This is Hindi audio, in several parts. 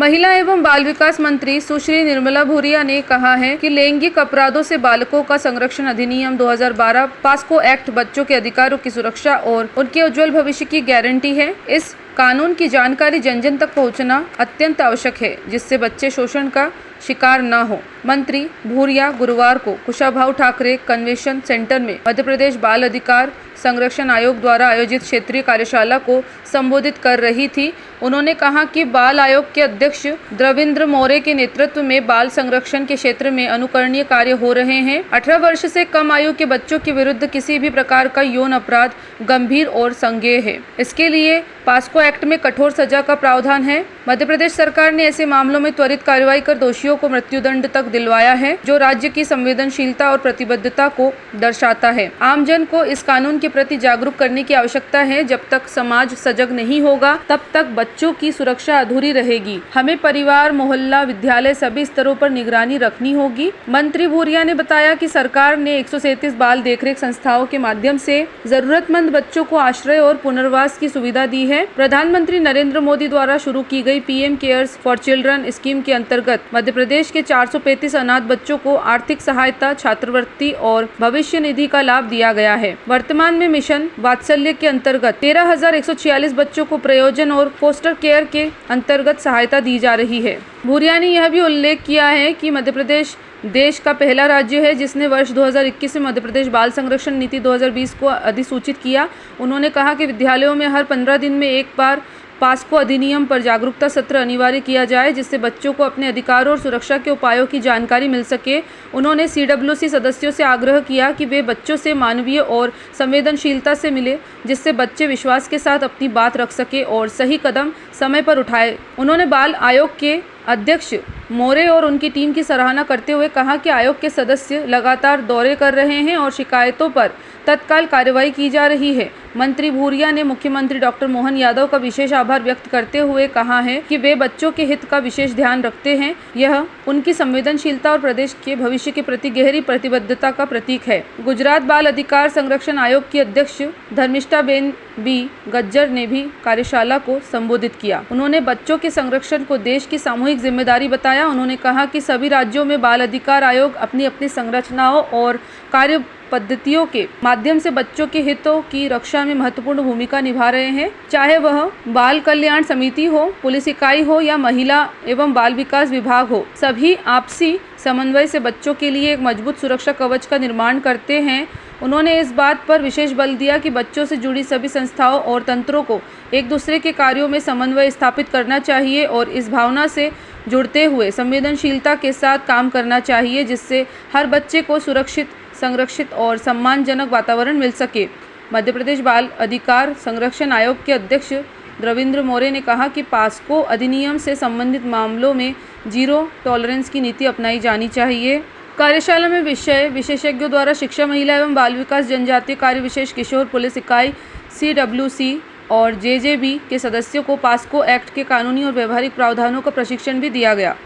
महिला एवं बाल विकास मंत्री सुश्री निर्मला भूरिया ने कहा है कि लैंगिक अपराधों से बालकों का संरक्षण अधिनियम 2012 पास्को एक्ट बच्चों के अधिकारों की सुरक्षा और उनके उज्जवल भविष्य की गारंटी है। इस कानून की जानकारी जन जन तक पहुंचना अत्यंत आवश्यक है, जिससे बच्चे शोषण का शिकार न हो। मंत्री भूरिया गुरुवार को कुशाभाऊ ठाकरे कन्वेंशन सेंटर में मध्य प्रदेश बाल अधिकार संरक्षण आयोग द्वारा आयोजित क्षेत्रीय कार्यशाला को संबोधित कर रही थी। उन्होंने कहा कि बाल आयोग के अध्यक्ष द्रविंद्र मोरे के नेतृत्व में बाल संरक्षण के क्षेत्र में अनुकरणीय कार्य हो रहे हैं। 18 वर्ष से कम आयु के बच्चों के विरुद्ध किसी भी प्रकार का यौन अपराध गंभीर और संज्ञेय है। इसके लिए पास्को एक्ट में कठोर सजा का प्रावधान है। मध्य प्रदेश सरकार ने ऐसे मामलों में त्वरित कार्रवाई कर दोषियों को मृत्युदंड तक दिलवाया है, जो राज्य की संवेदनशीलता और प्रतिबद्धता को दर्शाता है। आमजन को इस कानून के प्रति जागरूक करने की आवश्यकता है। जब तक समाज सजग नहीं होगा, तब तक बच्चों की सुरक्षा अधूरी रहेगी। हमें परिवार, मोहल्ला, विद्यालय सभी स्तरों पर निगरानी रखनी होगी। मंत्री भूरिया ने बताया कि सरकार ने 137 बाल देखरेख संस्थाओं के माध्यम से जरूरतमंद बच्चों को आश्रय और पुनर्वास की सुविधा दी है। प्रधानमंत्री नरेंद्र मोदी द्वारा शुरू की गई PM cares for children scheme के अंतर्गत मध्य प्रदेश के 435 अनाथ बच्चों को आर्थिक सहायता, छात्रवृत्ति और भविष्य निधि का लाभ दिया गया है। वर्तमान में मिशन वात्सल्य के अंतर्गत 13,146 बच्चों को प्रयोजन और फोस्टर केयर के अंतर्गत सहायता दी जा रही है। भूरिया ने यह भी उल्लेख किया है कि मध्य प्रदेश देश का पहला राज्य है जिसने वर्ष 2021 में मध्य प्रदेश बाल संरक्षण नीति 2020 को अधिसूचित किया। उन्होंने कहा कि विद्यालयों में हर 15 दिन में एक बार पास्को अधिनियम पर जागरूकता सत्र अनिवार्य किया जाए, जिससे बच्चों को अपने अधिकारों और सुरक्षा के उपायों की जानकारी मिल सके। उन्होंने CWC सदस्यों से आग्रह किया कि वे बच्चों से मानवीय और संवेदनशीलता से मिले, जिससे बच्चे विश्वास के साथ अपनी बात रख सके और सही कदम समय पर उठाए। उन्होंने बाल आयोग के अध्यक्ष मोरे और उनकी टीम की सराहना करते हुए कहा कि आयोग के सदस्य लगातार दौरे कर रहे हैं और शिकायतों पर तत्काल कार्रवाई की जा रही है। मंत्री भूरिया ने मुख्यमंत्री डॉक्टर मोहन यादव का विशेष आभार व्यक्त करते हुए कहा है कि वे बच्चों के हित का विशेष ध्यान रखते हैं। यह उनकी संवेदनशीलता और प्रदेश के भविष्य के प्रति गहरी प्रतिबद्धता का प्रतीक है। गुजरात बाल अधिकार संरक्षण आयोग की अध्यक्ष धर्मिष्ठाबेन बी गज्जर ने भी कार्यशाला को संबोधित किया। उन्होंने बच्चों के संरक्षण को देश की सामूहिक जिम्मेदारी बताया। उन्होंने कहा कि सभी राज्यों में बाल अधिकार आयोग अपनी अपनी संरचनाओं और कार्य पद्धतियों के माध्यम से बच्चों के हितों की रक्षा में महत्वपूर्ण भूमिका निभा रहे हैं। चाहे वह बाल कल्याण समिति हो, पुलिस इकाई हो या महिला एवं बाल विकास विभाग हो, सभी आपसी समन्वय से बच्चों के लिए एक मजबूत सुरक्षा कवच का निर्माण करते हैं। उन्होंने इस बात पर विशेष बल दिया कि बच्चों से जुड़ी सभी संस्थाओं और तंत्रों को एक दूसरे के कार्यों में समन्वय स्थापित करना चाहिए और इस भावना से जुड़ते हुए संवेदनशीलता के साथ काम करना चाहिए, जिससे हर बच्चे को सुरक्षित, संरक्षित और सम्मानजनक वातावरण मिल सके। मध्य प्रदेश बाल अधिकार संरक्षण आयोग के अध्यक्ष द्रविंद्र मोरे ने कहा कि पास्को अधिनियम से संबंधित मामलों में जीरो टॉलरेंस की नीति अपनाई जानी चाहिए। कार्यशाला में विषय विशेषज्ञों द्वारा शिक्षा, महिला एवं बाल विकास, जनजातीय कार्य विशेष, किशोर पुलिस इकाई, CWC और JJB के सदस्यों को पास्को एक्ट के कानूनी और व्यवहारिक प्रावधानों का प्रशिक्षण भी दिया गया।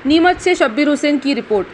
नीमच से शब्बीर हुसैन की रिपोर्ट।